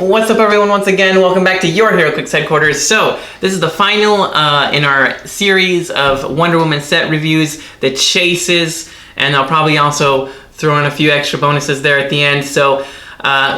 What's up everyone, once again, welcome back to your Heroclix headquarters. So, this is the final in our series of Wonder Woman set reviews, the chases, and I'll probably also throw in a few extra bonuses there at the end. So,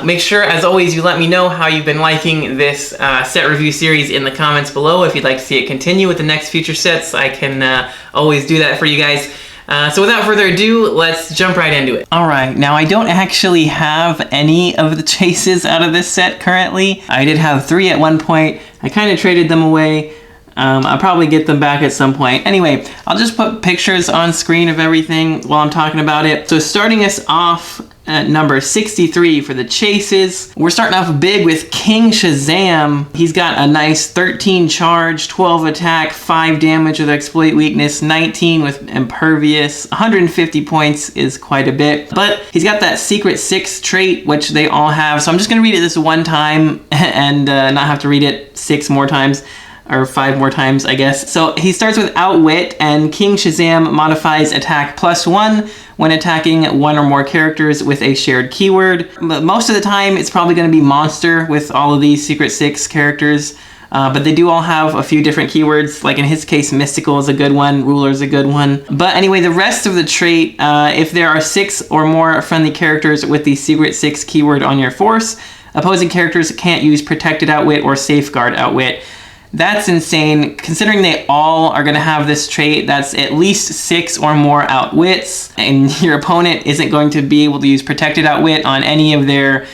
make sure, as always, you let me know how you've been liking this set review series in the comments below. If you'd like to see it continue with the next future sets, I can always do that for you guys. So without further ado, let's jump right into it. Alright, now I don't actually have any of the chases out of this set currently. I did have 3 at one point. I kind of traded them away. I'll probably get them back at some point. Anyway, I'll just put pictures on screen of everything while I'm talking about it. So starting us off at number 63 for the chases, we're starting off big with King Shazam. He's got a nice 13 charge, 12 attack, 5 damage with exploit weakness, 19 with impervious, 150 points is quite a bit. But he's got that secret 6 trait, which they all have. So I'm just gonna read it this one time and not have to read it 6 more times. Or 5 more times, I guess. So he starts with Outwit, and King Shazam modifies attack +1 when attacking 1 or more characters with a shared keyword. But most of the time, it's probably going to be Monster with all of these Secret 6 characters. But they do all have a few different keywords. Like in his case, Mystical is a good one, Ruler is a good one. But anyway, the rest of the trait, if there are 6 or more friendly characters with the Secret 6 keyword on your force, opposing characters can't use Protected Outwit or Safeguard Outwit. That's insane. Considering they all are going to have this trait, that's at least 6 or more outwits, and your opponent isn't going to be able to use Protected Outwit on any of their,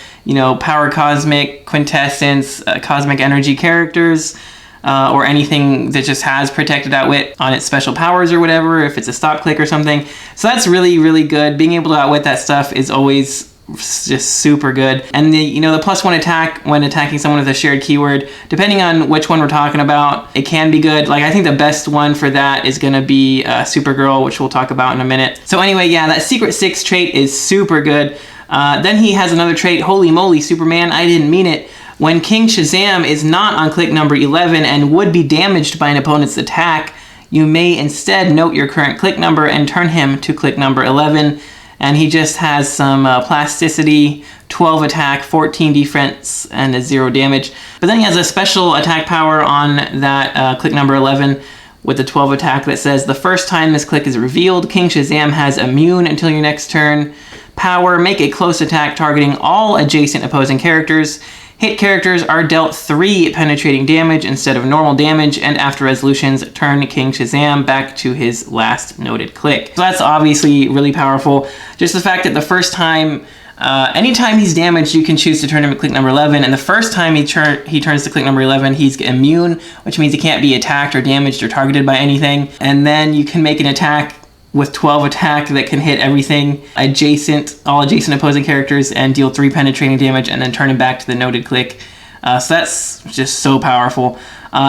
Power Cosmic, Quintessence, Cosmic Energy characters, or anything that just has Protected Outwit on its special powers or whatever, if it's a stop click or something. So that's really, really good. Being able to outwit that stuff is always just super good. And the +1 attack when attacking someone with a shared keyword, depending on which one we're talking about, it can be good. Like, I think the best one for that is gonna be Supergirl, which we'll talk about in a minute. So anyway, yeah, that Secret 6 trait is super good. Then he has another trait, Holy Moly, Superman, I didn't mean it. When King Shazam is not on click number 11 and would be damaged by an opponent's attack, you may instead note your current click number and turn him to click number 11. And he just has some plasticity, 12 attack, 14 defense, and a 0 damage. But then he has a special attack power on that click number 11 with the 12 attack that says, the first time this click is revealed, King Shazam has immune until your next turn. Power, make a close attack targeting all adjacent opposing characters. Hit characters are dealt 3 penetrating damage instead of normal damage, and after resolutions, turn King Shazam back to his last noted click. So that's obviously really powerful. Just the fact that the first time, anytime he's damaged, you can choose to turn him to click number 11, and the first time he turns to click number 11, he's immune, which means he can't be attacked or damaged or targeted by anything. And then you can make an attack with 12 attack that can hit everything all adjacent opposing characters and deal 3 penetrating damage and then turn him back to the noted click. So that's just so powerful.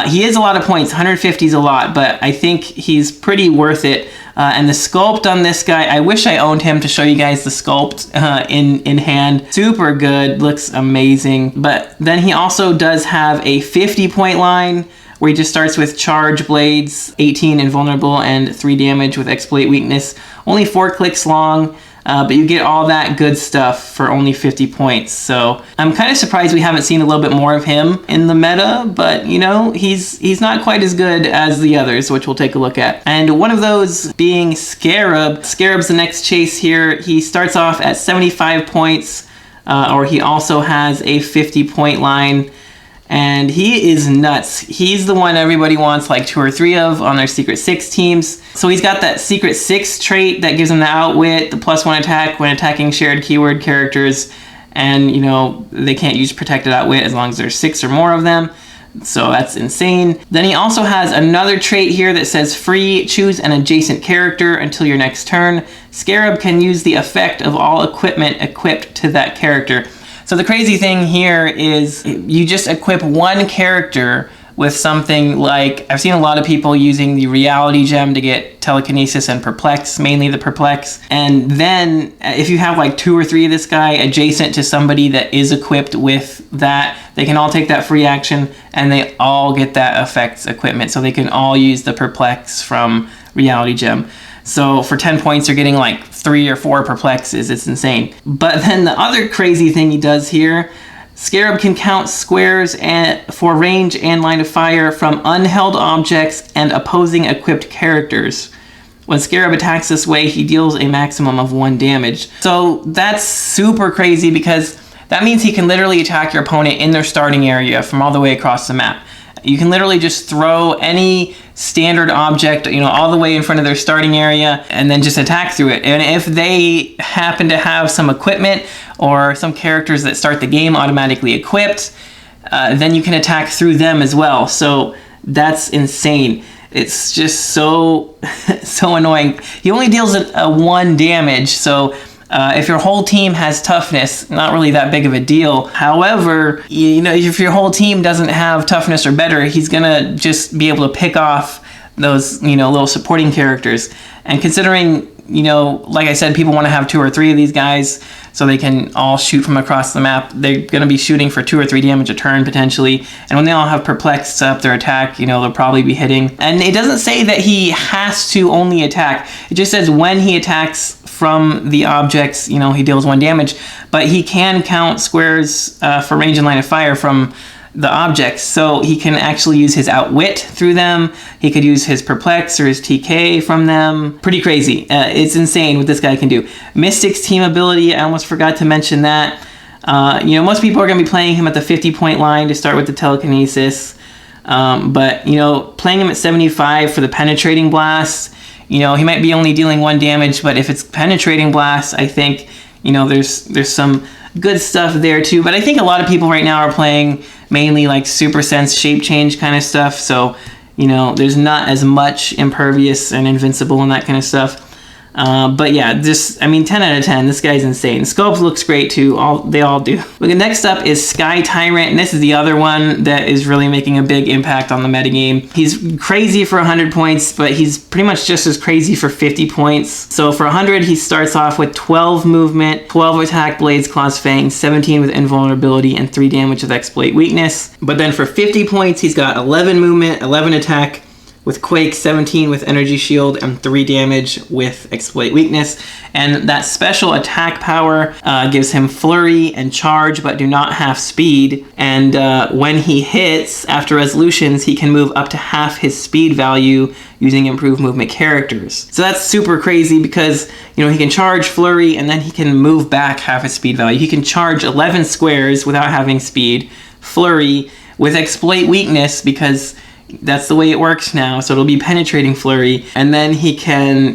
He is a lot of points, 150 is a lot, but I think he's pretty worth it. And the sculpt on this guy, I wish I owned him to show you guys the sculpt in hand. Super good, looks amazing. But then he also does have a 50-point line, where he just starts with Charge Blades, 18 invulnerable, and 3 damage with exploit weakness. Only 4 clicks long, but you get all that good stuff for only 50 points. So I'm kind of surprised we haven't seen a little bit more of him in the meta, but he's not quite as good as the others, which we'll take a look at. And one of those being Scarab. Scarab's the next chase here. He starts off at 75 points, or he also has a 50-point line. And he is nuts. He's the one everybody wants like 2 or 3 of on their Secret 6 teams. So he's got that Secret 6 trait that gives him the Outwit, the +1 attack when attacking shared keyword characters. And, they can't use Protected Outwit as long as there's 6 or more of them. So that's insane. Then he also has another trait here that says free, choose an adjacent character until your next turn. Scarab can use the effect of all equipment equipped to that character. So the crazy thing here is you just equip one character with something like, I've seen a lot of people using the Reality Gem to get Telekinesis and Perplex, mainly the Perplex. And then if you have like 2 or 3 of this guy adjacent to somebody that is equipped with that, they can all take that free action and they all get that effects equipment. So they can all use the Perplex from Reality Gem. So for 10 points, you're getting like 3 or 4 perplexes. It's insane. But then the other crazy thing he does here Scarab can count squares for range and line of fire from unheld objects and opposing equipped characters. When Scarab attacks this way, he deals a maximum of 1 damage. So that's super crazy because that means he can literally attack your opponent in their starting area from all the way across the map. You can literally just throw any standard object, all the way in front of their starting area and then just attack through it. And if they happen to have some equipment or some characters that start the game automatically equipped, then you can attack through them as well. So that's insane. It's just so annoying. He only deals a 1 damage, so if your whole team has toughness, not really that big of a deal. However, if your whole team doesn't have toughness or better, he's gonna just be able to pick off those, little supporting characters. And considering, like I said, people want to have 2 or 3 of these guys so they can all shoot from across the map. They're gonna be shooting for 2 or 3 damage a turn potentially. And when they all have perplexed up their attack, they'll probably be hitting. And it doesn't say that he has to only attack. It just says when he attacks from the objects, he deals 1 damage, but he can count squares for range and line of fire from the objects, so he can actually use his outwit through them. He could use his perplex or his TK from them. Pretty crazy. It's insane what this guy can do. Mystic's team ability, I almost forgot to mention that. Most people are going to be playing him at the 50-point line to start with the telekinesis, but playing him at 75 for the penetrating blast, he might be only dealing 1 damage, but if it's penetrating blast, I think there's some good stuff there too. But I think a lot of people right now are playing mainly like Super Sense, Shape Change kind of stuff, so there's not as much impervious and invincible and that kind of stuff. But yeah, 10 out of 10. This guy's insane. Sculpt looks great too. They all do. But next up is SkyTyrant, and this is the other one that is really making a big impact on the metagame. He's crazy for 100 points, but he's pretty much just as crazy for 50 points. So for 100, he starts off with 12 movement, 12 attack, blades, claws, fangs, 17 with invulnerability, and 3 damage with exploit weakness. But then for 50 points, he's got 11 movement, 11 attack, with Quake, 17 with Energy Shield, and 3 damage with Exploit Weakness. And that special attack power gives him Flurry and Charge, but do not half speed. And when he hits, after resolutions, he can move up to half his speed value using improved movement characters. So that's super crazy because, he can charge Flurry, and then he can move back half his speed value. He can charge 11 squares without having speed, Flurry, with Exploit Weakness, because that's the way it works now, so it'll be penetrating Flurry, and then he can,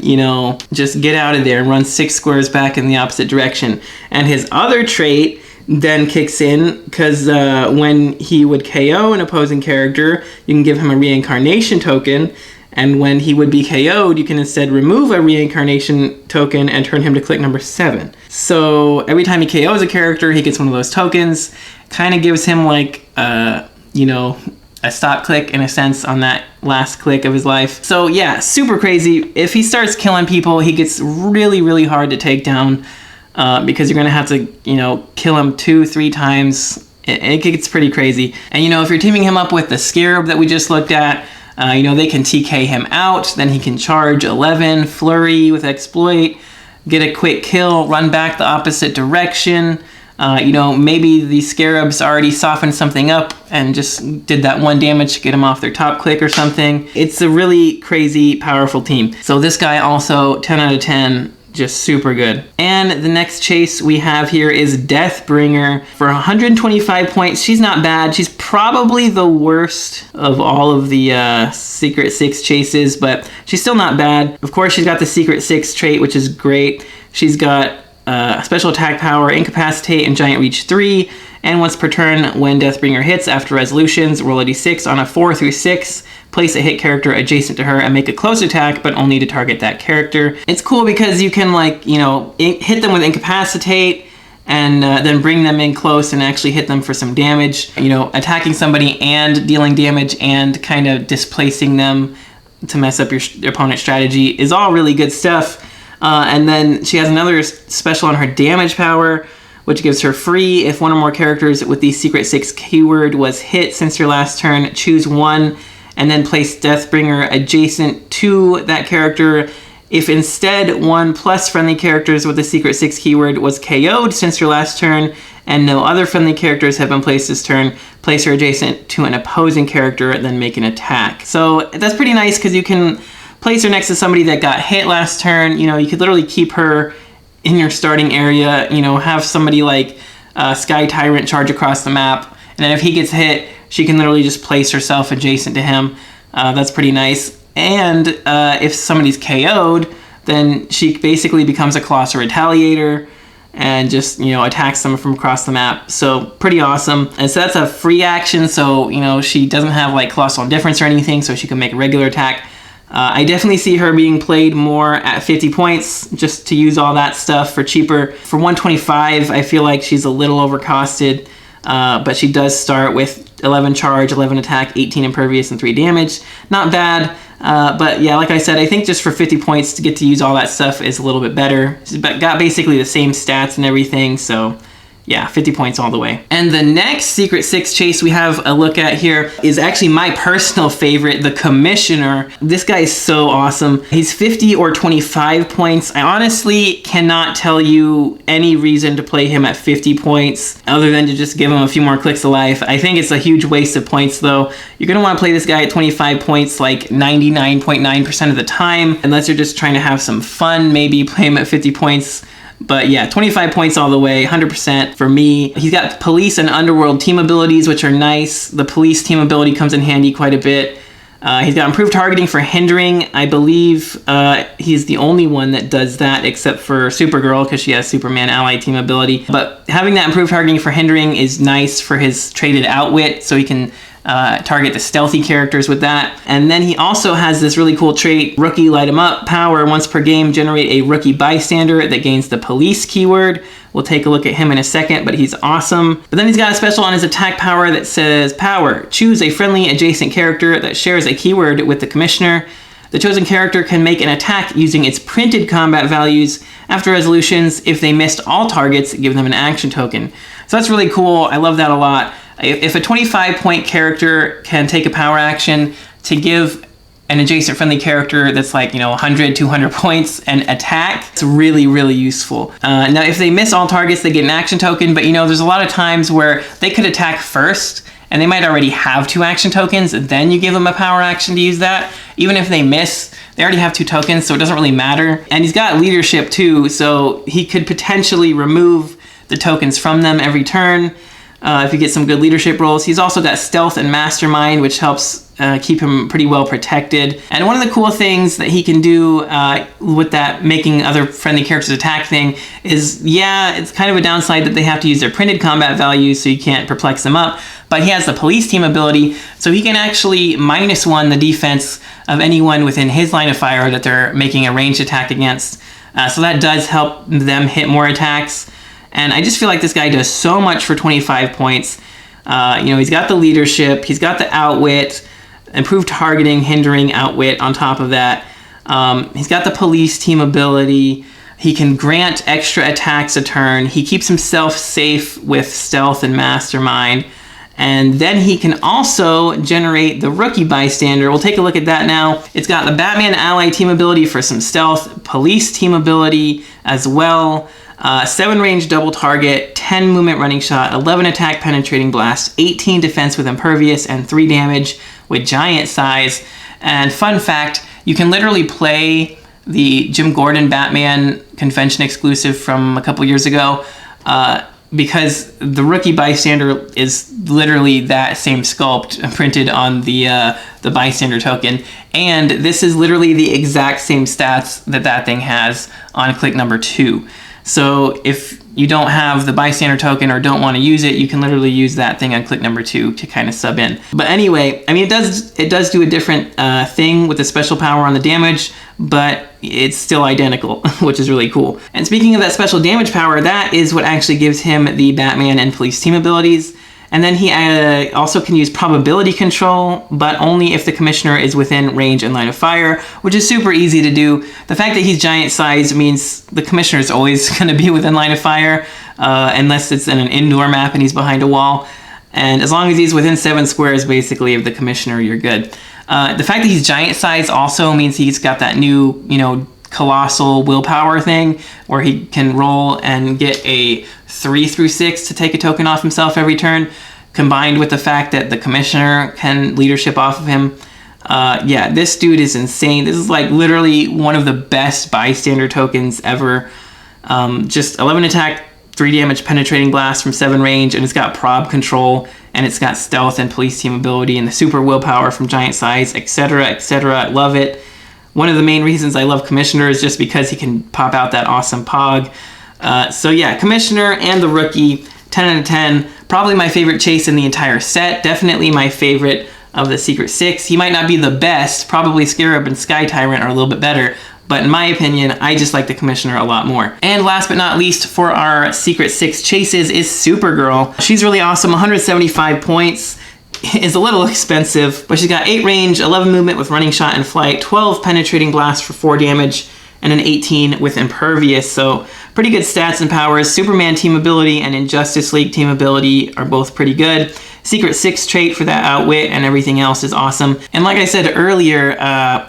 just get out of there and run 6 squares back in the opposite direction. And his other trait then kicks in, because when he would KO an opposing character, you can give him a reincarnation token, and when he would be KO'd, you can instead remove a reincarnation token and turn him to click number 7. So every time he KOs a character, he gets one of those tokens. Kind of gives him like, a stop click in a sense on that last click of his life. So yeah, super crazy. If he starts killing people, he gets really, really hard to take down because you're gonna have to, kill him 2-3 times. It gets pretty crazy. And if you're teaming him up with the Scarab that we just looked at, they can TK him out, then he can charge 11, Flurry with Exploit, get a quick kill, run back the opposite direction. Maybe the Scarabs already softened something up and just did that 1 damage to get them off their top click or something. It's a really crazy, powerful team. So this guy also, 10 out of 10, just super good. And the next chase we have here is Deathbringer. For 125 points, she's not bad. She's probably the worst of all of the Secret 6 chases, but she's still not bad. Of course, she's got the Secret 6 trait, which is great. She's got special attack power, Incapacitate, and Giant Reach 3, and once per turn, when Deathbringer hits after resolutions, roll a d6 on a 4 through 6, place a hit character adjacent to her, and make a close attack, but only to target that character. It's cool because you can, hit them with Incapacitate, and then bring them in close and actually hit them for some damage. Attacking somebody and dealing damage and kind of displacing them to mess up your opponent's strategy is all really good stuff. And then she has another special on her damage power, which gives her free. If one or more characters with the Secret 6 keyword was hit since your last turn, choose one, and then place Deathbringer adjacent to that character If instead one plus friendly characters with the Secret 6 keyword was KO'd since your last turn, and no other friendly characters have been placed this turn, place her adjacent to an opposing character, then make an attack. So that's pretty nice because you can place her next to somebody that got hit last turn. You know, you could literally keep her in your starting area, you know, have somebody like SkyTyrant charge across the map, and then if he gets hit, she can literally just place herself adjacent to him. That's pretty nice. And if somebody's KO'd, then she basically becomes a Colossal Retaliator and just, you know, attacks them from across the map. So pretty awesome. And so that's a free action, so, you know, she doesn't have like Colossal Indifference or anything, so she can make a regular attack. I definitely see her being played more at 50 points just to use all that stuff for cheaper. For 125, I feel like she's a little overcosted, but she does start with 11 charge, 11 attack, 18 impervious, and 3 damage. Not bad, but yeah, like I said, I think just for 50 points to get to use all that stuff is a little bit better. She's got basically the same stats and everything, so yeah, 50 points all the way. And the next Secret 6 chase we have a look at here is actually my personal favorite, the Commissioner. This guy is so awesome. He's 50 or 25 points. I honestly cannot tell you any reason to play him at 50 points other than to just give him a few more clicks of life. I think it's a huge waste of points though. You're gonna wanna play this guy at 25 points like 99.9% of the time, unless you're just trying to have some fun, maybe play him at 50 points. But yeah, 25 points all the way, 100% for me. He's got police and underworld team abilities, which are nice. The police team ability comes in handy quite a bit. He's got improved targeting for hindering. I believe he's the only one that does that except for Supergirl because she has Superman ally team ability. But having that improved targeting for hindering is nice for his traded outwit, so he can target the stealthy characters with that. And then he also has this really cool trait, Rookie Light 'em Up power. Once per game, generate a rookie bystander that gains the police keyword. We'll take a look at him in a second, but he's awesome. But then he's got a special on his attack power that says, power, choose a friendly adjacent character that shares a keyword with the Commissioner. The chosen character can make an attack using its printed combat values. After resolutions, if they missed all targets, give them an action token. So that's really cool. I love that a lot. If a 25-point character can take a power action to give an adjacent friendly character that's like, you know, 100, 200 points and attack, it's really, really useful. Now, if they miss all targets, they get an action token, but, you know, there's a lot of times where they could attack first, and they might already have 2 action tokens, then you give them a power action to use that. Even if they miss, they already have 2 tokens, so it doesn't really matter. And he's got leadership too, so he could potentially remove the tokens from them every turn. If you get some good leadership rolls. He's also got stealth and mastermind, which helps keep him pretty well protected. And one of the cool things that he can do with that making other friendly characters attack thing is, yeah, it's kind of a downside that they have to use their printed combat values, so you can't perplex them up, but he has the police team ability, so he can actually -1 the defense of anyone within his line of fire that they're making a ranged attack against. So that does help them hit more attacks. And I just feel like this guy does so much for 25 points. You know, he's got the leadership, he's got the outwit, improved targeting, hindering, outwit on top of that. He's got the police team ability. He can grant extra attacks a turn. He keeps himself safe with stealth and mastermind. And then he can also generate the rookie bystander. We'll take a look at that now. It's got the Batman ally team ability for some stealth, police team ability as well. 7 range double target, 10 movement running shot, 11 attack penetrating blast, 18 defense with impervious, and 3 damage with giant size. And fun fact, you can literally play the Jim Gordon Batman convention exclusive from a couple years ago because the rookie bystander is literally that same sculpt printed on the bystander token. And this is literally the exact same stats that thing has on click number 2. So if you don't have the bystander token or don't want to use it, you can literally use that thing on click number 2 to kind of sub in. But anyway, I mean, it does do a different thing with the special power on the damage, but it's still identical, which is really cool. And speaking of that special damage power, that is what actually gives him the Batman and police team abilities. And then he also can use probability control, but only if the Commissioner is within range and line of fire, which is super easy to do. The fact that he's giant size means the Commissioner is always going to be within line of fire, unless it's in an indoor map and he's behind a wall. And as long as he's within 7 squares, basically, of the Commissioner, you're good. The fact that he's giant size also means he's got that new, you know, colossal willpower thing where he can roll and get a 3 through 6 to take a token off himself every turn, combined with the fact that the commissioner can leadership off of him. Yeah, this dude is insane. This is like literally one of the best bystander tokens ever. Just 11 attack, 3 damage penetrating blast from 7 range, and it's got prob control, and it's got stealth and police team ability, and the super willpower from giant size, etc., etc. I love it. One of the main reasons I love Commissioner is just because he can pop out that awesome Pog. So yeah, Commissioner and the Rookie, 10 out of 10. Probably my favorite chase in the entire set. Definitely my favorite of the Secret Six. He might not be the best. Probably Scarab and SkyTyrant are a little bit better. But in my opinion, I just like the Commissioner a lot more. And last but not least for our Secret Six chases is Supergirl. She's really awesome, 175 points. Is a little expensive, but she's got 8 range, 11 movement with running shot and flight, 12 penetrating blast for 4 damage, and an 18 with impervious. So pretty good stats and powers. Superman team ability and Injustice League team ability are both pretty good. Secret Six trait for that outwit and everything else is awesome. And like I said earlier,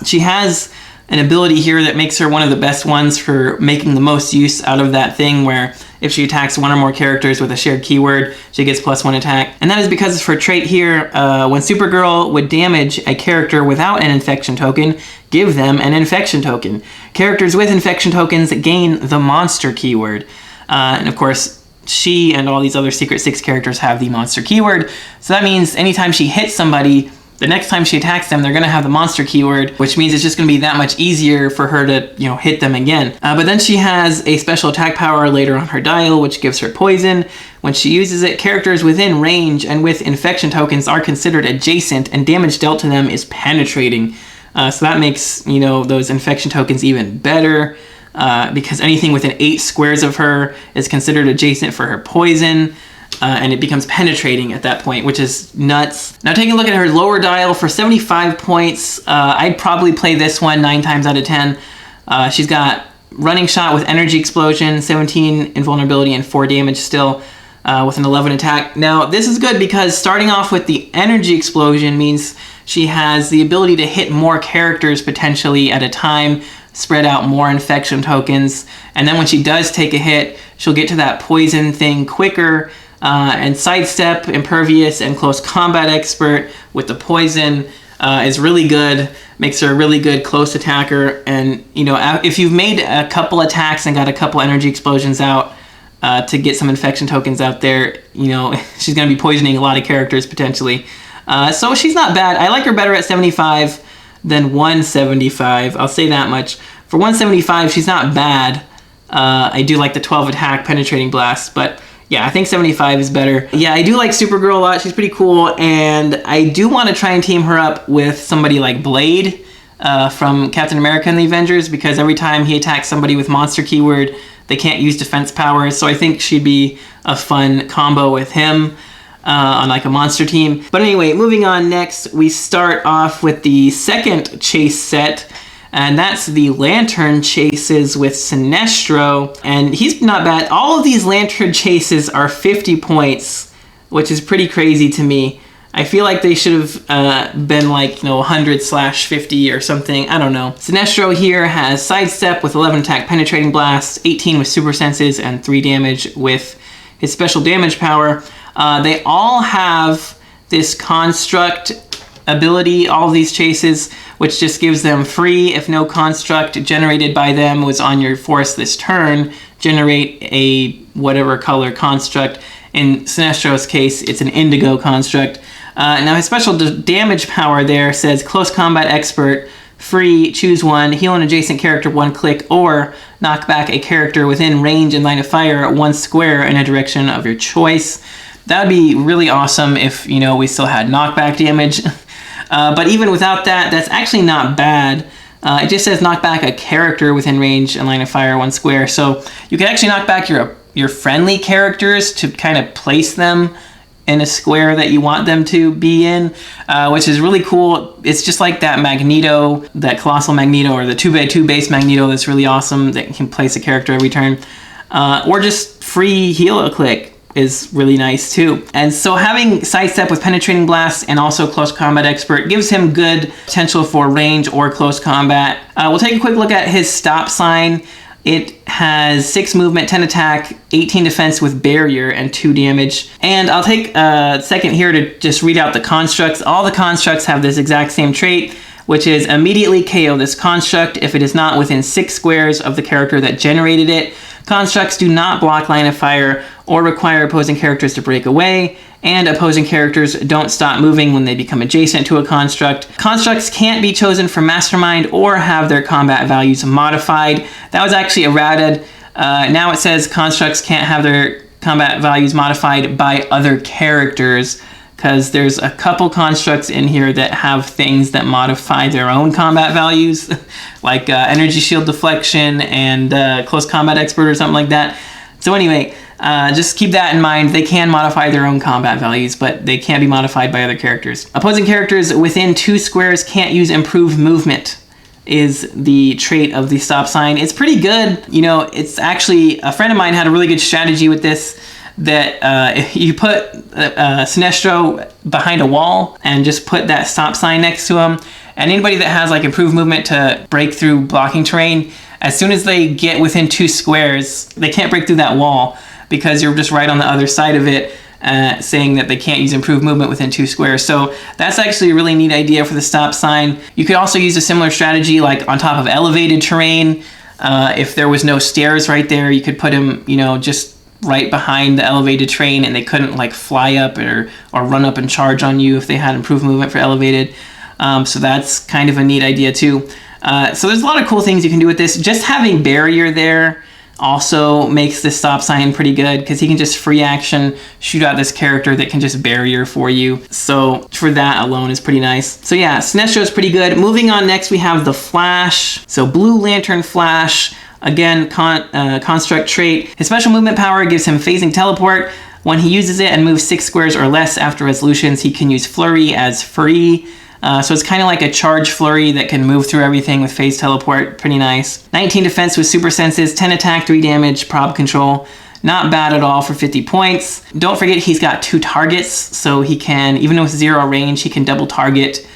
she has an ability here that makes her one of the best ones for making the most use out of that thing where if she attacks one or more characters with a shared keyword, she gets +1 attack. And that is because of her trait here. When Supergirl would damage a character without an infection token, give them an infection token. Characters with infection tokens gain the monster keyword. And of course, she and all these other Secret Six characters have the monster keyword. So that means anytime she hits somebody, the next time she attacks them, they're going to have the monster keyword, which means it's just going to be that much easier for her to, hit them again. But then she has a special attack power later on her dial, which gives her poison. When she uses it, characters within range and with infection tokens are considered adjacent, and damage dealt to them is penetrating. So that makes, those infection tokens even better, because anything within 8 squares of her is considered adjacent for her poison. And it becomes penetrating at that point, which is nuts. Now taking a look at her lower dial for 75 points, I'd probably play this one 9 times out of 10. She's got running shot with energy explosion, 17 invulnerability, and 4 damage still with an 11 attack. Now this is good because starting off with the energy explosion means she has the ability to hit more characters potentially at a time, spread out more infection tokens, and then when she does take a hit, she'll get to that poison thing quicker. And sidestep, impervious, and close combat expert with the poison is really good. Makes her a really good close attacker. And if you've made a couple attacks and got a couple energy explosions out to get some infection tokens out there, she's going to be poisoning a lot of characters potentially. So she's not bad. I like her better at 75 than 175. I'll say that much. For 175, she's not bad. I do like the 12 attack penetrating blast, but yeah, I think 75 is better. Yeah, I do like Supergirl a lot. She's pretty cool, and I do want to try and team her up with somebody like Blade from Captain America and the Avengers, because every time he attacks somebody with monster keyword, they can't use defense powers, so I think she'd be a fun combo with him on like a monster team. But anyway, moving on next, we start off with the second chase set, and that's the Lantern chases with Sinestro, and he's not bad. All of these Lantern chases are 50 points, which is pretty crazy to me. I feel like they should have been like, 100/50 or something. I don't know. Sinestro here has Sidestep with 11 attack penetrating blast, 18 with super senses, and 3 damage with his special damage power. They all have this construct ability, all of these chases, which just gives them free if no construct generated by them was on your force this turn, generate a whatever color construct. In Sinestro's case, it's an indigo construct. Now his special damage power there says close combat expert, free, choose one, heal an adjacent character 1 click, or knock back a character within range and line of fire 1 square in a direction of your choice. That would be really awesome if, we still had knockback damage. But even without that, that's actually not bad. It just says knock back a character within range and line of fire 1 square. So you can actually knock back your friendly characters to kind of place them in a square that you want them to be in, which is really cool. It's just like that Magneto, that Colossal Magneto, or the 2x2 base Magneto that's really awesome that can place a character every turn. Or just free Heroclix. is really nice too. And so having sidestep with penetrating blast and also close combat expert gives him good potential for range or close combat. We'll take a quick look at his stop sign. It has 6 movement, 10 attack, 18 defense with barrier, and 2 damage. And I'll take a second here to just read out the constructs. All the constructs have this exact same trait, which is immediately KO this construct if it is not within 6 squares of the character that generated it. Constructs do not block line of fire or require opposing characters to break away, and opposing characters don't stop moving when they become adjacent to a construct. Constructs can't be chosen from Mastermind or have their combat values modified. That was actually errated. Now it says constructs can't have their combat values modified by other characters, because there's a couple constructs in here that have things that modify their own combat values, like energy shield deflection and close combat expert or something like that. So anyway, just keep that in mind. They can modify their own combat values, but they can't be modified by other characters. Opposing characters within 2 squares can't use improved movement is the trait of the stop sign. It's pretty good. You know, it's actually, a friend of mine had a really good strategy with this, that you put Sinestro behind a wall and just put that stop sign next to him, and anybody that has like improved movement to break through blocking terrain, as soon as they get within 2 squares, they can't break through that wall because you're just right on the other side of it, saying that they can't use improved movement within 2 squares. So that's actually a really neat idea for the stop sign. You could also use a similar strategy like on top of elevated terrain. If there was no stairs right there, you could put him, you know, just right behind the elevated terrain, and they couldn't like fly up or run up and charge on you if they had improved movement for elevated. So that's kind of a neat idea too. So there's a lot of cool things you can do with this. Just having barrier there also makes this stop sign pretty good, because he can just free action shoot out this character that can just barrier for you. So for that alone is pretty nice. So yeah, Sinestro is pretty good. Moving on, next we have the Flash. So Blue Lantern Flash. Again, construct trait. His special movement power gives him phasing teleport. When he uses it and moves 6 squares or less after resolutions, he can use flurry as free. So it's kind of like a charge flurry that can move through everything with phase teleport. Pretty nice. 19 defense with super senses, 10 attack, 3 damage, prob control. Not bad at all for 50 points. Don't forget he's got 2 targets, so he can, even with 0 range, he can double target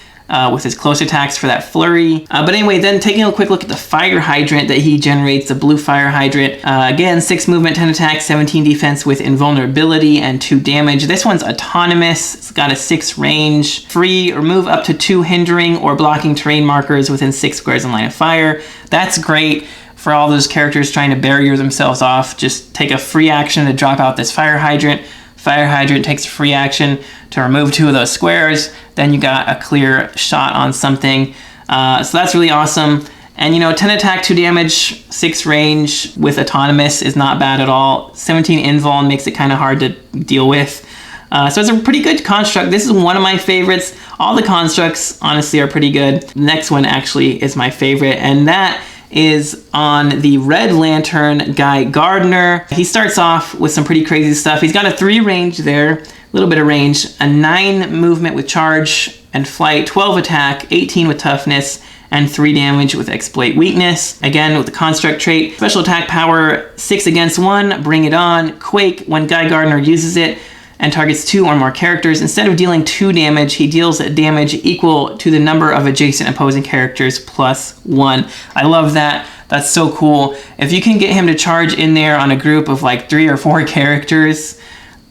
with his close attacks for that flurry. But anyway, then taking a quick look at the fire hydrant that he generates, the blue fire hydrant. Again, 6 movement, 10 attack, 17 defense with invulnerability and 2 damage. This one's autonomous. It's got a 6 range. Free or move up to 2 hindering or blocking terrain markers within 6 squares in line of fire. That's great for all those characters trying to barrier themselves off. Just take a free action to drop out this fire hydrant. Fire hydrant takes a free action to remove 2 of those squares. Then you got a clear shot on something. So that's really awesome. And you know, 10 attack, 2 damage, 6 range with autonomous is not bad at all. 17 invuln makes it kind of hard to deal with. So it's a pretty good construct. This is one of my favorites. All the constructs honestly are pretty good. The next one actually is my favorite, and that is on the Red Lantern Guy Gardner. He starts off with some pretty crazy stuff. He's got a 3 range there, a little bit of range, a 9 movement with charge and flight, 12 attack, 18 with toughness, and 3 damage with exploit weakness. Again, with the construct trait, special attack power, 6 against 1, bring it on, quake when Guy Gardner uses it, and targets 2 or more characters. Instead of dealing 2 damage, he deals damage equal to the number of adjacent opposing characters plus 1. I love that. That's so cool. If you can get him to charge in there on a group of like 3 or 4 characters,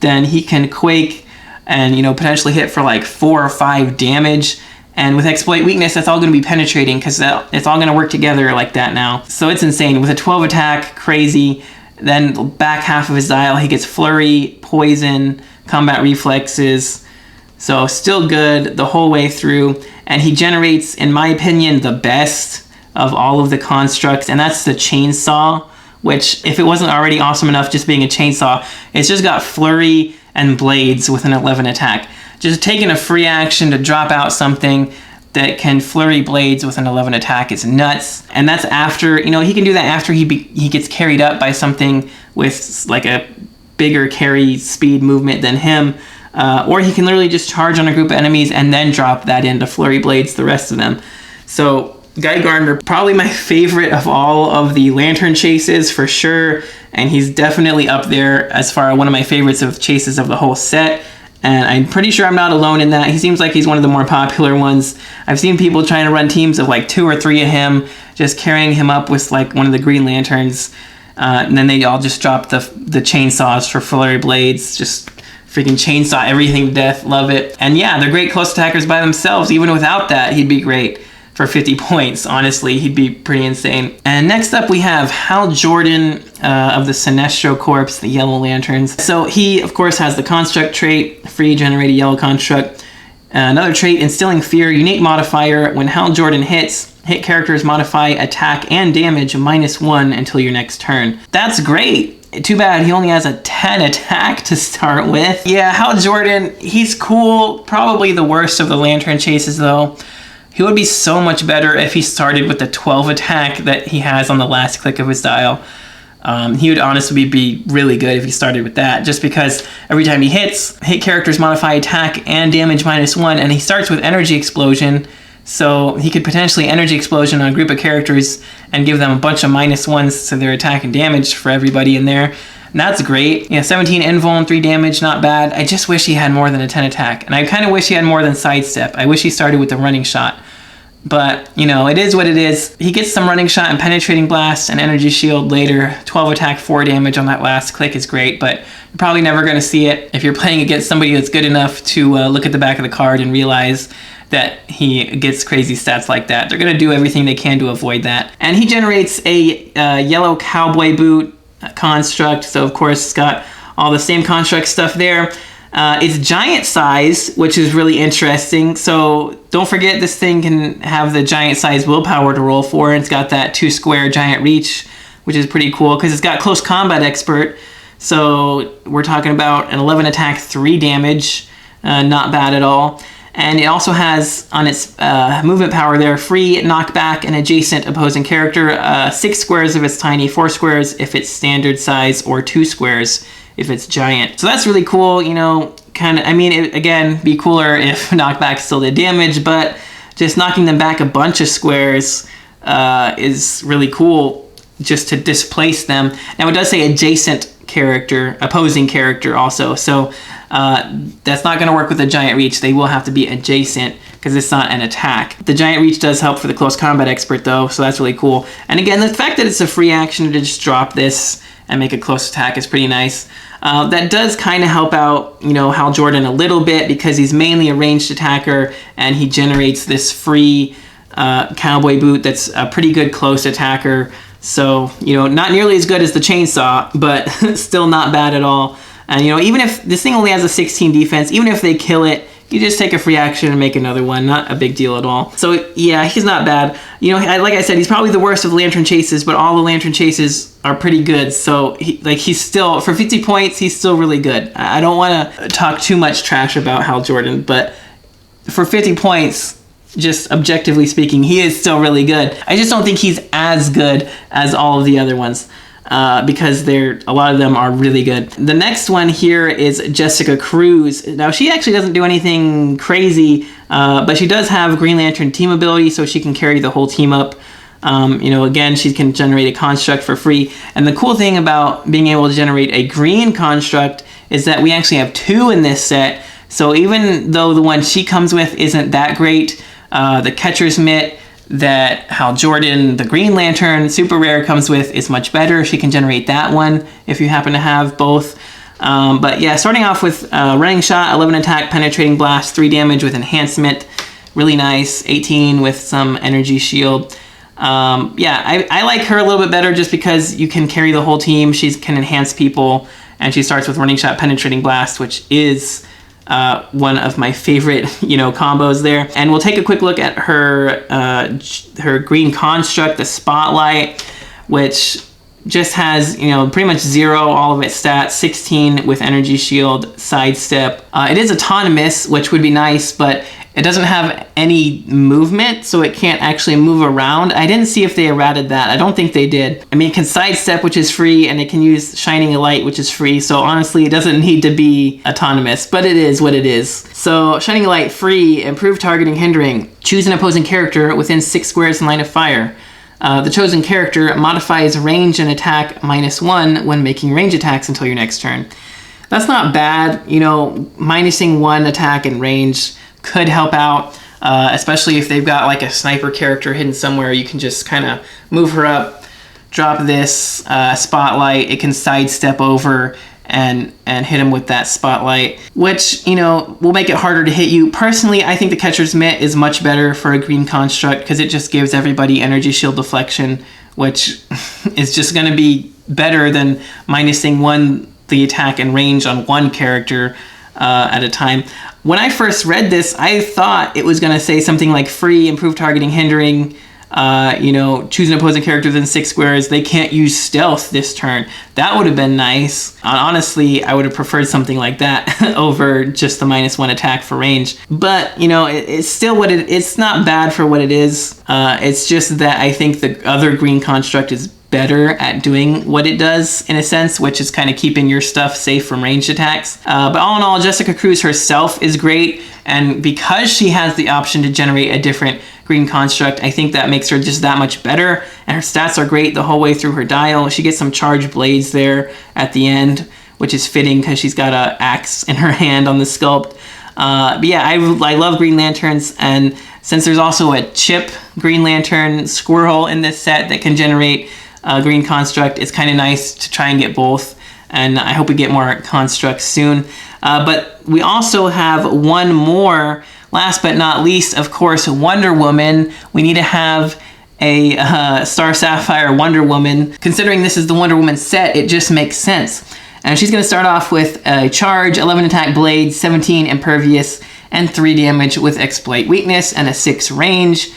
then he can quake and, you know, potentially hit for like 4 or 5 damage. And with exploit weakness, that's all going to be penetrating, because it's all going to work together like that now. So it's insane. With a 12 attack, crazy. Then the back half of his dial, he gets flurry, poison, combat reflexes. So still good the whole way through. And he generates, in my opinion, the best of all of the constructs, and that's the chainsaw, which, if it wasn't already awesome enough just being a chainsaw, it's just got flurry and blades with an 11 attack. Just taking a free action to drop out something that can flurry blades with an 11 attack is nuts. And that's after, you know, he can do that after he gets carried up by something with like a bigger carry speed movement than him. Or he can literally just charge on a group of enemies and then drop that into flurry blades the rest of them. So Guy Gardner, probably my favorite of all of the Lantern chases for sure. and he's definitely up there as far as one of my favorites of chases of the whole set. And I'm pretty sure I'm not alone in that. He seems like he's one of the more popular ones. I've seen people trying to run teams of like 2 or 3 of him, just carrying him up with like one of the Green Lanterns. And then they all just drop the chainsaws for flurry blades. Just freaking chainsaw everything to death. Love it. And yeah, they're great close attackers by themselves. Even without that, he'd be great. For 50 points, honestly, he'd be pretty insane. And next up we have Hal Jordan of the Sinestro Corps, the Yellow Lanterns. So he, of course, has the construct trait, free generated yellow construct. Another trait, instilling fear, unique modifier. When Hal Jordan hits, hit characters modify attack and damage -1 until your next turn. That's great. Too bad he only has a 10 attack to start with. Yeah, Hal Jordan, he's cool. Probably the worst of the Lantern chases, though. He would be so much better if he started with the 12 attack that he has on the last click of his dial. He would honestly be really good if he started with that, just because every time he hits, hit characters modify attack and damage -1, and he starts with Energy Explosion, so he could potentially Energy Explosion on a group of characters and give them a bunch of -1s to their attack and damage for everybody in there. And that's great. Yeah, 17 invuln, 3 damage, not bad. I just wish he had more than a 10 attack. And I kind of wish he had more than sidestep. I wish he started with the running shot. But, you know, it is what it is. He gets some running shot and penetrating blast and energy shield later. 12 attack, 4 damage on that last click is great, but you're probably never going to see it if you're playing against somebody that's good enough to look at the back of the card and realize that he gets crazy stats like that. They're going to do everything they can to avoid that. And he generates a yellow cowboy boot construct, so of course it's got all the same construct stuff there. It's giant size, which is really interesting, so don't forget this thing can have the giant size willpower to roll for, and it's got that 2 square giant reach, which is pretty cool because it's got close combat expert, so we're talking about an 11 attack, 3 damage, not bad at all. And it also has on its movement power there, free knockback and adjacent opposing character, 6 squares if it's tiny, 4 squares if it's standard size, or 2 squares if it's giant. So that's really cool, you know, kind of, I mean, it, again, be cooler if knockback still did damage, but just knocking them back a bunch of squares is really cool just to displace them. Now it does say adjacent character, opposing character also, so that's not going to work with the giant reach. They will have to be adjacent because it's not an attack. The giant reach does help for the close combat expert though, so that's really cool. And again, the fact that it's a free action to just drop this and make a close attack is pretty nice. That does kind of help out, you know, Hal Jordan a little bit because he's mainly a ranged attacker and he generates this free cowboy boot that's a pretty good close attacker. So, you know, not nearly as good as the chainsaw, but still not bad at all. And, you know, even if this thing only has a 16 defense, even if they kill it, you just take a free action and make another one. Not a big deal at all. So, yeah, he's not bad. You know, like I said, he's probably the worst of the Lantern chases, but all the Lantern chases are pretty good. So, he's still, for 50 points, he's still really good. I don't want to talk too much trash about Hal Jordan, but for 50 points, just objectively speaking, he is still really good. I just don't think he's as good as all of the other ones. Because a lot of them are really good. The next one here is Jessica Cruz. Now, she actually doesn't do anything crazy, but she does have Green Lantern team ability, so she can carry the whole team up. You know, again, she can generate a construct for free. And the cool thing about being able to generate a green construct is that we actually have 2 in this set. So even though the one she comes with isn't that great, the Catcher's Mitt that Hal Jordan, the Green Lantern, super rare comes with is much better. She can generate that one if you happen to have both. But yeah, starting off with running shot, 11 attack, penetrating blast, 3 damage with enhancement. Really nice. 18 with some energy shield. Yeah, I like her a little bit better just because you can carry the whole team. She can enhance people, and she starts with running shot, penetrating blast, which is one of my favorite, you know, combos there. And we'll take a quick look at her green construct, the Spotlight, which just has, you know, pretty much 0 all of its stats, 16 with energy shield, sidestep. It is autonomous, which would be nice, but it doesn't have any movement, so it can't actually move around. I didn't see if they errated that. I don't think they did. I mean, it can sidestep, which is free, and it can use Shining a Light, which is free, so honestly, it doesn't need to be autonomous, but it is what it is. So, Shining a Light, free, improve targeting, hindering. Choose an opposing character within 6 squares in line of fire. The chosen character modifies range and attack -1 when making range attacks until your next turn. That's not bad. You know, minusing 1 attack and range could help out, especially if they've got like a sniper character hidden somewhere. You can just kind of move her up, drop this spotlight. It can sidestep over and hit him with that spotlight, which, you know, will make it harder to hit you. Personally, I think the Catcher's Mitt is much better for a green construct because it just gives everybody energy shield deflection, which is just going to be better than minusing 1 the attack and range on 1 character at a time. When I first read this, I thought it was going to say something like free, improved targeting, hindering, you know, choose an opposing character within 6 squares. They can't use stealth this turn. That would have been nice. Honestly, I would have preferred something like that over just the -1 attack for range. But, you know, it's still it's not bad for what it is. It's just that I think the other green construct is better at doing what it does in a sense, which is kind of keeping your stuff safe from ranged attacks. But all in all, Jessica Cruz herself is great, and because she has the option to generate a different green construct, I think that makes her just that much better, and her stats are great the whole way through her dial. She gets some charged blades there at the end, which is fitting because she's got an axe in her hand on the sculpt. But yeah, I love Green Lanterns, and since there's also a chip Green Lantern squirrel in this set that can generate green construct, it's kind of nice to try and get both, and I hope we get more constructs soon. But we also have one more, last but not least, of course, Wonder Woman. We need to have a Star Sapphire Wonder Woman. Considering this is the Wonder Woman set, it just makes sense. And she's going to start off with a charge, 11 attack blade, 17 impervious, and 3 damage with exploit weakness, and a 6 range.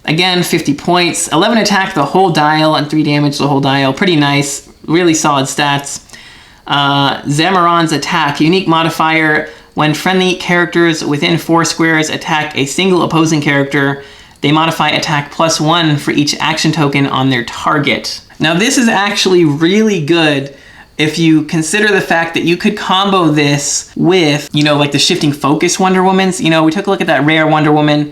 Again, 50 points, 11 attack the whole dial, and 3 damage the whole dial. Pretty nice, really solid stats. Zamaron's attack, unique modifier. When friendly characters within 4 squares attack a single opposing character, they modify attack +1 for each action token on their target. Now this is actually really good if you consider the fact that you could combo this with, you know, like the shifting focus Wonder Womans. You know, we took a look at that rare Wonder Woman.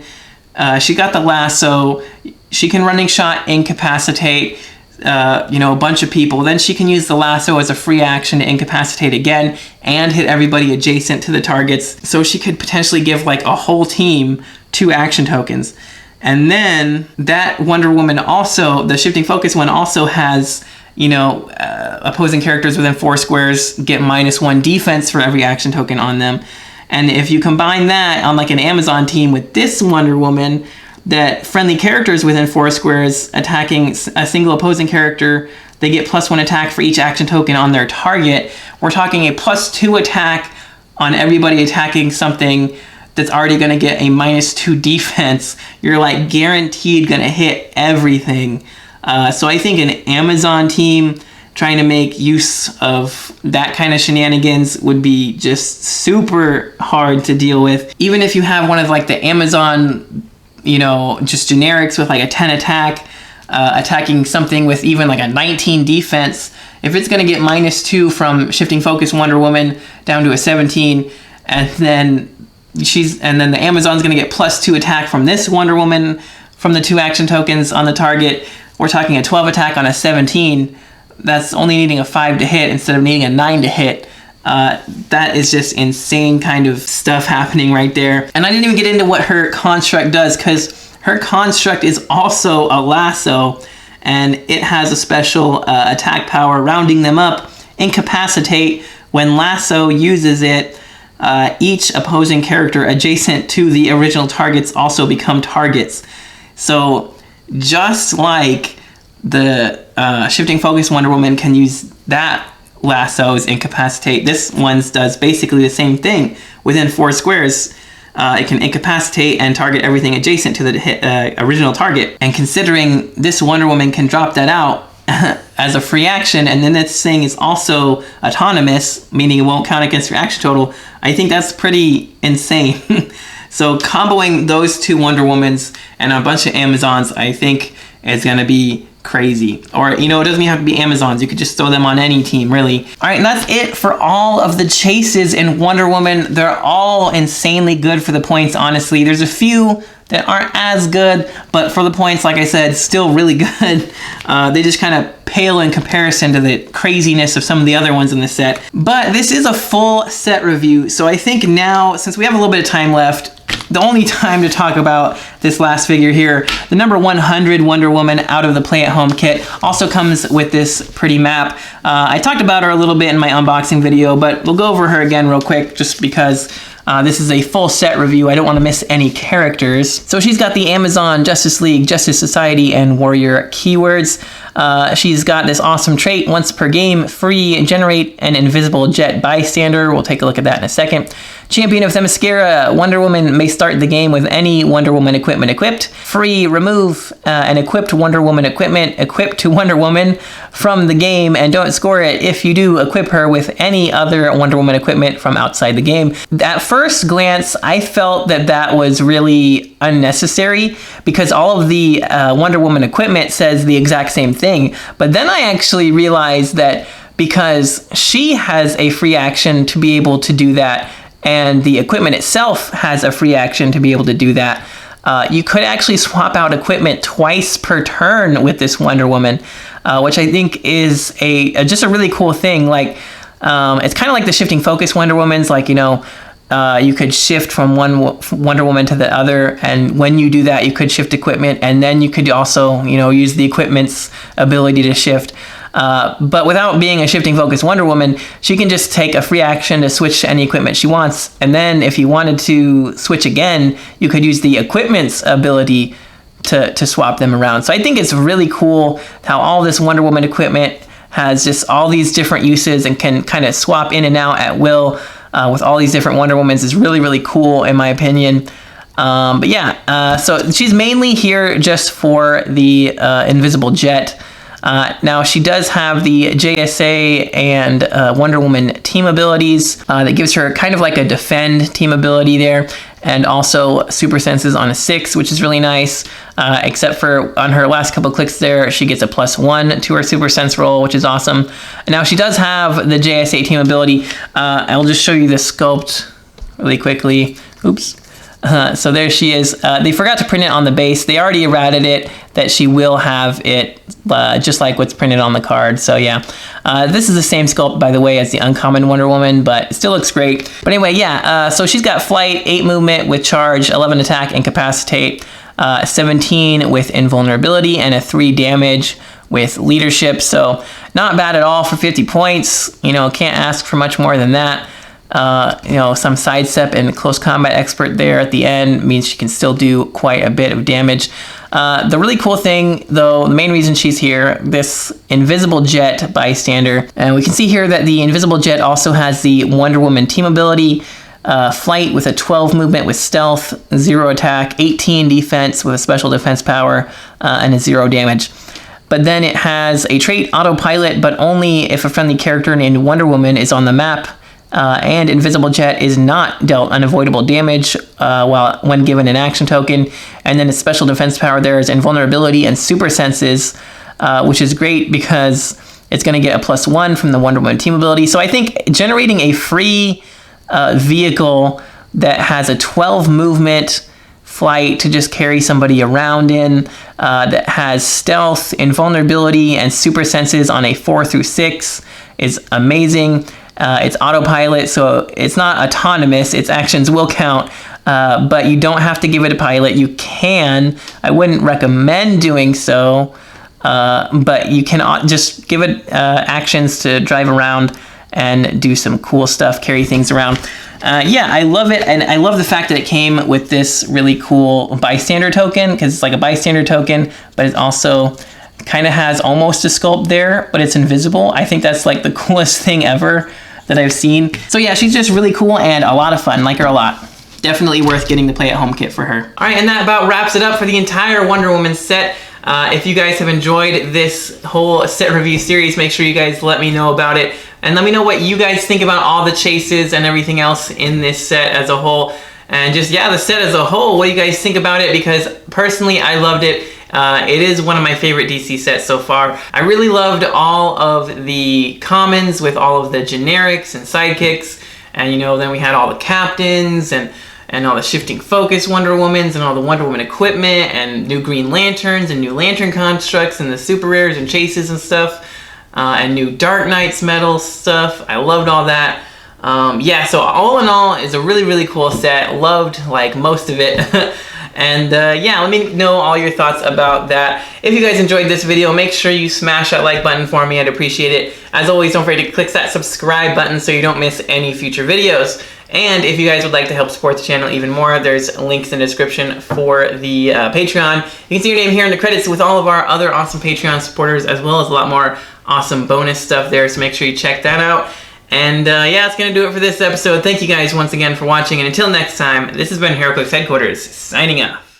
She got the lasso. She can running shot, incapacitate, you know, a bunch of people. Then she can use the lasso as a free action to incapacitate again and hit everybody adjacent to the targets. So she could potentially give like a whole team 2 action tokens. And then that Wonder Woman also, the shifting focus one also has, you know, opposing characters within 4 squares get -1 defense for every action token on them. And if you combine that on like an Amazon team with this Wonder Woman, that friendly characters within 4 squares attacking a single opposing character, they get +1 attack for each action token on their target. We're talking a +2 attack on everybody attacking something that's already going to get a -2 defense. You're like guaranteed going to hit everything. So I think an Amazon team trying to make use of that kind of shenanigans would be just super hard to deal with. Even if you have one of like the Amazon, you know, just generics with like a 10 attack, attacking something with even like a 19 defense, if it's going to get -2 from shifting focus Wonder Woman down to a 17, and then the Amazon's going to get +2 attack from this Wonder Woman from the 2 action tokens on the target, we're talking a 12 attack on a 17. That's only needing a 5 to hit instead of needing a 9 to hit. That is just insane kind of stuff happening right there. And I didn't even get into what her construct does, because her construct is also a lasso, and it has a special attack power, rounding them up, incapacitate. When lasso uses it, each opposing character adjacent to the original targets also become targets. So just like the shifting focus Wonder Woman can use that lasso's incapacitate, this one does basically the same thing. Within 4 squares, it can incapacitate and target everything adjacent to the original target. And considering this Wonder Woman can drop that out as a free action, and then this thing is also autonomous, meaning it won't count against your action total, I think that's pretty insane. So comboing those 2 Wonder Womans and a bunch of Amazons, I think is going to be crazy. Or, you know, it doesn't even have to be Amazons. You could just throw them on any team, really. All right, and that's it for all of the chases in Wonder Woman. They're all insanely good for the points, honestly. There's a few that aren't as good, but for the points, like I said, still really good. They just kind of pale in comparison to the craziness of some of the other ones in the set. But this is a full set review, so I think now, since we have a little bit of time left, the only time to talk about this last figure here, the number 100 Wonder Woman out of the Play at Home kit, also comes with this pretty map. I talked about her a little bit in my unboxing video, but we'll go over her again real quick just because this is a full set review. I don't want to miss any characters. So she's got the Amazon, Justice League, Justice Society, and Warrior keywords. She's got this awesome trait, once per game, free, generate an invisible jet bystander. We'll take a look at that in a second. Champion of Themyscira, Wonder Woman may start the game with any Wonder Woman equipment equipped. Free, remove an equipped Wonder Woman equipment equipped to Wonder Woman from the game, and don't score it if you do equip her with any other Wonder Woman equipment from outside the game. At first glance, I felt that that was really unnecessary because all of the Wonder Woman equipment says the exact same thing. But then I actually realized that because she has a free action to be able to do that, and the equipment itself has a free action to be able to do that, you could actually swap out equipment twice per turn with this Wonder Woman, which I think is just a really cool thing. Like, it's kind of like the shifting focus Wonder Woman's, like, you know, you could shift from one Wonder Woman to the other, and when you do that, you could shift equipment, and then you could also, you know, use the equipment's ability to shift. But without being a shifting focus Wonder Woman, she can just take a free action to switch to any equipment she wants, and then if you wanted to switch again, you could use the equipment's ability to swap them around. So I think it's really cool how all this Wonder Woman equipment has just all these different uses and can kind of swap in and out at will with all these different Wonder Womans. Is really, really cool in my opinion. But yeah, so she's mainly here just for the invisible jet. Now she does have the JSA and Wonder Woman team abilities that gives her kind of like a defend team ability there, and also super senses on a 6, which is really nice, except for on her last couple clicks there, she gets a +1 to her super sense roll, which is awesome. Now she does have the JSA team ability. I'll just show you the sculpt really quickly. Oops. So there she is. They forgot to print it on the base. They already errated it that she will have it just like what's printed on the card. So yeah, this is the same sculpt, by the way, as the uncommon Wonder Woman, but it still looks great. But anyway, yeah, so she's got flight, 8 movement with charge, 11 attack, incapacitate, 17 with invulnerability, and a 3 damage with leadership. So not bad at all for 50 points. You know, can't ask for much more than that. You know, some sidestep and close combat expert there at the end means she can still do quite a bit of damage. The really cool thing, though, the main reason she's here, this invisible jet bystander, and we can see here that the invisible jet also has the Wonder Woman team ability, flight with a 12 movement with stealth, 0 attack, 18 defense with a special defense power, and a 0 damage. But then it has a trait, autopilot, but only if a friendly character named Wonder Woman is on the map. And Invisible Jet is not dealt unavoidable damage when given an action token. And then its special defense power there is invulnerability and super senses, which is great because it's going to get a +1 from the Wonder Woman team ability. So I think generating a free vehicle that has a 12 movement flight to just carry somebody around in, that has stealth, invulnerability, and super senses on a 4 through 6 is amazing. It's autopilot, so it's not autonomous. Its actions will count, but you don't have to give it a pilot. You can. I wouldn't recommend doing so, but you can just give it actions to drive around and do some cool stuff, carry things around. Yeah, I love it, and I love the fact that it came with this really cool bystander token, because it's like a bystander token, but it also kind of has almost a sculpt there, but it's invisible. I think that's like the coolest thing ever that I've seen. So yeah, she's just really cool and a lot of fun. Like her a lot. Definitely worth getting the Play at Home kit for her. All right, and that about wraps it up for the entire Wonder Woman set. If you guys have enjoyed this whole set review series, make sure you guys let me know about it. And let me know what you guys think about all the chases and everything else in this set as a whole. And just, yeah, the set as a whole, what do you guys think about it? Because personally, I loved it. It is one of my favorite DC sets so far. I really loved all of the commons with all of the generics and sidekicks. And, you know, then we had all the captains and and all the shifting focus Wonder Womans and all the Wonder Woman equipment and new Green Lanterns and new Lantern constructs and the super rares and chases and stuff, and new Dark Knight's metal stuff. I loved all that. Yeah, so all in all, it's a really, really cool set. Loved, like, most of it. And yeah, let me know all your thoughts about that. If you guys enjoyed this video, make sure you smash that like button for me. I'd appreciate it. As always, don't forget to click that subscribe button so you don't miss any future videos. And if you guys would like to help support the channel even more, there's links in the description for the Patreon. You can see your name here in the credits with all of our other awesome Patreon supporters, as well as a lot more awesome bonus stuff there, so make sure you check that out. And yeah, that's going to do it for this episode. Thank you guys once again for watching, and until next time, this has been Heroclix Headquarters, signing off.